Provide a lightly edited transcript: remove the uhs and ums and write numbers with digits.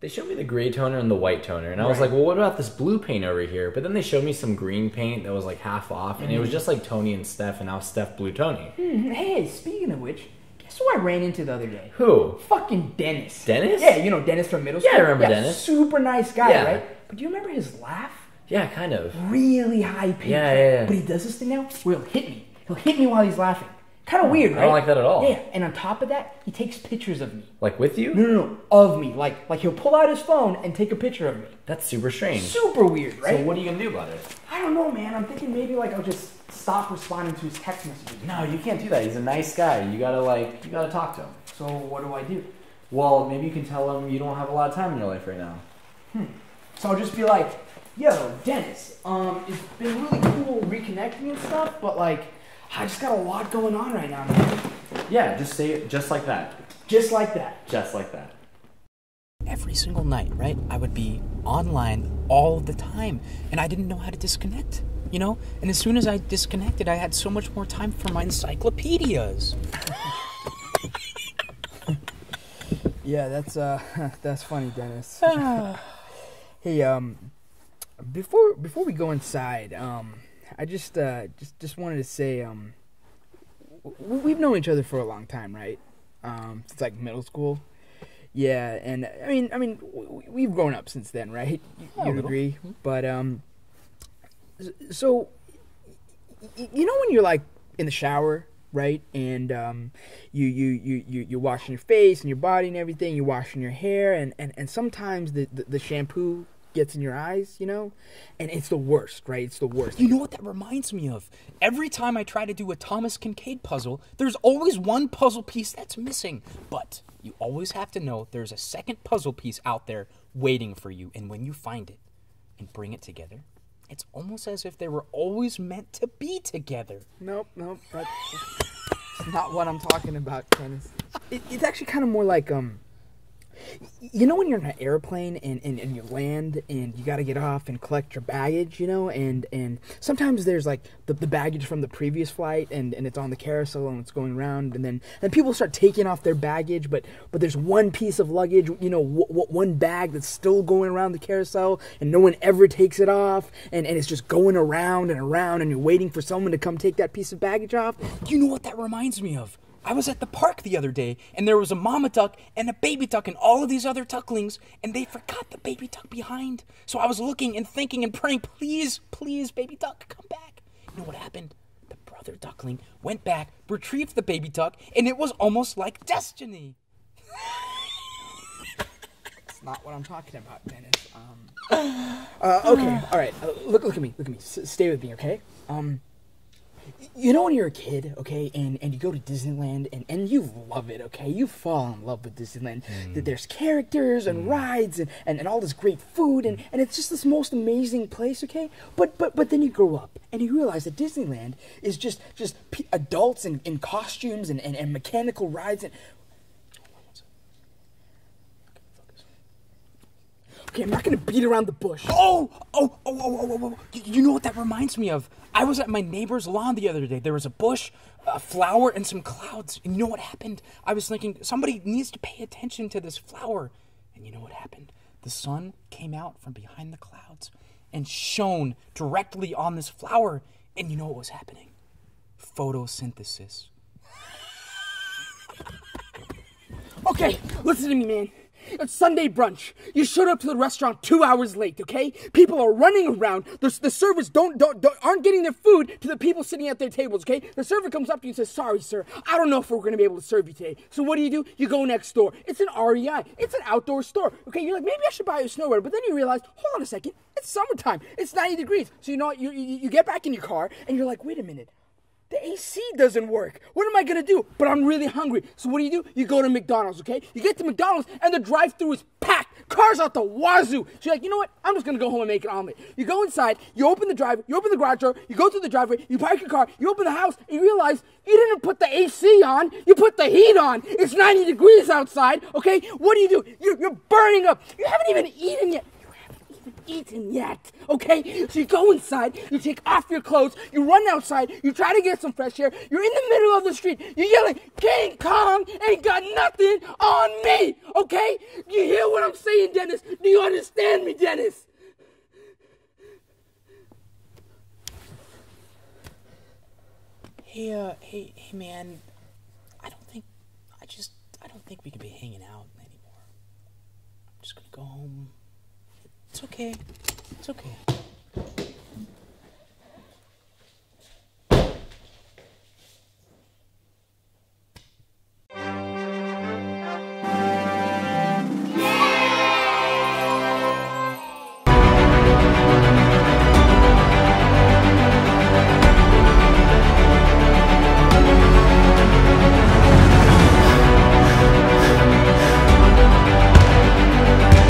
They showed me the gray toner and the white toner, and I was like, well, what about this blue paint over here? But then they showed me some green paint that was like half off, and it was just like Tony and Steph, and now Steph Blue Tony. Hey, speaking of which, guess who I ran into the other day? Who? Fucking Dennis. Dennis? Yeah, you know Dennis from middle school? Yeah, I remember Dennis. Super nice guy, Yeah. right? But do you remember his laugh? Yeah, kind of. Really high pitch. Yeah. But he does this thing now where he'll hit me. He'll hit me while he's laughing. Kind of weird, right? I don't like that at all. Yeah, and on top of that, he takes pictures of me. Like with you? No, of me. Like he'll pull out his phone and take a picture of me. That's super strange. Super weird, right? So what are you gonna do about it? I don't know, man. I'm thinking maybe like I'll just stop responding to his text messages. No, you can't do that. He's a nice guy. You gotta talk to him. So what do I do? Well, maybe you can tell him you don't have a lot of time in your life right now. So I'll just be like, yo, Dennis, it's been really cool reconnecting and stuff, but like, I just got a lot going on right now, man. Yeah, just say it just like that. Just like that. Just like that. Every single night, right? I would be online all the time, and I didn't know how to disconnect, you know? And as soon as I disconnected, I had so much more time for my encyclopedias. Yeah, that's funny, Dennis. Hey, before we go inside, I just wanted to say, we've known each other for a long time, right? Since like middle school. Yeah, and I mean, we've grown up since then, right? You'd agree, but so you know when you're like in the shower, right? And you're washing your face and your body and everything. You're washing your hair, and sometimes the shampoo gets in your eyes, you know? And it's the worst, right? It's the worst. You know what that reminds me of? Every time I try to do a Thomas Kincaid puzzle, there's always one puzzle piece that's missing. But you always have to know there's a second puzzle piece out there waiting for you. And when you find it and bring it together, it's almost as if they were always meant to be together. Nope, that's not what I'm talking about, Dennis. It's actually kind of more like, you know when you're in an airplane and you land and you got to get off and collect your baggage, you know, and sometimes there's like the baggage from the previous flight and it's on the carousel and it's going around, and then people start taking off their baggage, but there's one piece of luggage, you know, one bag that's still going around the carousel and no one ever takes it off, and it's just going around and around, and you're waiting for someone to come take that piece of baggage off. You know what that reminds me of? I was at the park the other day, and there was a mama duck and a baby duck and all of these other ducklings, and they forgot the baby duck behind. So I was looking and thinking and praying, please, please, baby duck, come back. You know what happened? The brother duckling went back, retrieved the baby duck, and it was almost like destiny. That's not what I'm talking about, Dennis. Okay, all right. Look at me. Stay with me, okay? You know when you're a kid, okay, and you go to Disneyland and you love it, okay? You fall in love with Disneyland. There's characters and rides and all this great food and it's just this most amazing place, okay? But then you grow up and you realize that Disneyland is just adults in costumes and mechanical rides and... Okay, I'm not gonna beat around the bush. Oh. You know what that reminds me of? I was at my neighbor's lawn the other day. There was a bush, a flower, and some clouds. And you know what happened? I was thinking, somebody needs to pay attention to this flower. And you know what happened? The sun came out from behind the clouds and shone directly on this flower. And you know what was happening? Photosynthesis. Okay, listen to me, man. It's Sunday brunch. You showed up to the restaurant 2 hours late, okay? People are running around. The servers aren't getting their food to the people sitting at their tables, okay? The server comes up to you and says, sorry, sir, I don't know if we're going to be able to serve you today. So what do? You go next door. It's an REI. It's an outdoor store, okay? You're like, maybe I should buy a snowboard. But then you realize, hold on a second, it's summertime. It's 90 degrees. So you know what? You get back in your car and you're like, wait a minute. The AC doesn't work. What am I going to do? But I'm really hungry. So what do? You go to McDonald's, okay? You get to McDonald's and the drive-thru is packed. Cars out the wazoo. So you're like, you know what? I'm just going to go home and make an omelet. You go inside, you open the garage door, you go through the driveway, you park your car, you open the house, and you realize you didn't put the AC on. You put the heat on. It's 90 degrees outside, okay? What do? You're burning up. You haven't even eaten yet. eaten yet, okay? So you go inside, you take off your clothes, you run outside, you try to get some fresh air, you're in the middle of the street, you're yelling, King Kong ain't got nothing on me, okay? You hear what I'm saying, Dennis? Do you understand me, Dennis? Hey, man. I don't think we could be hanging out anymore. I'm just gonna go home. It's okay. It's okay.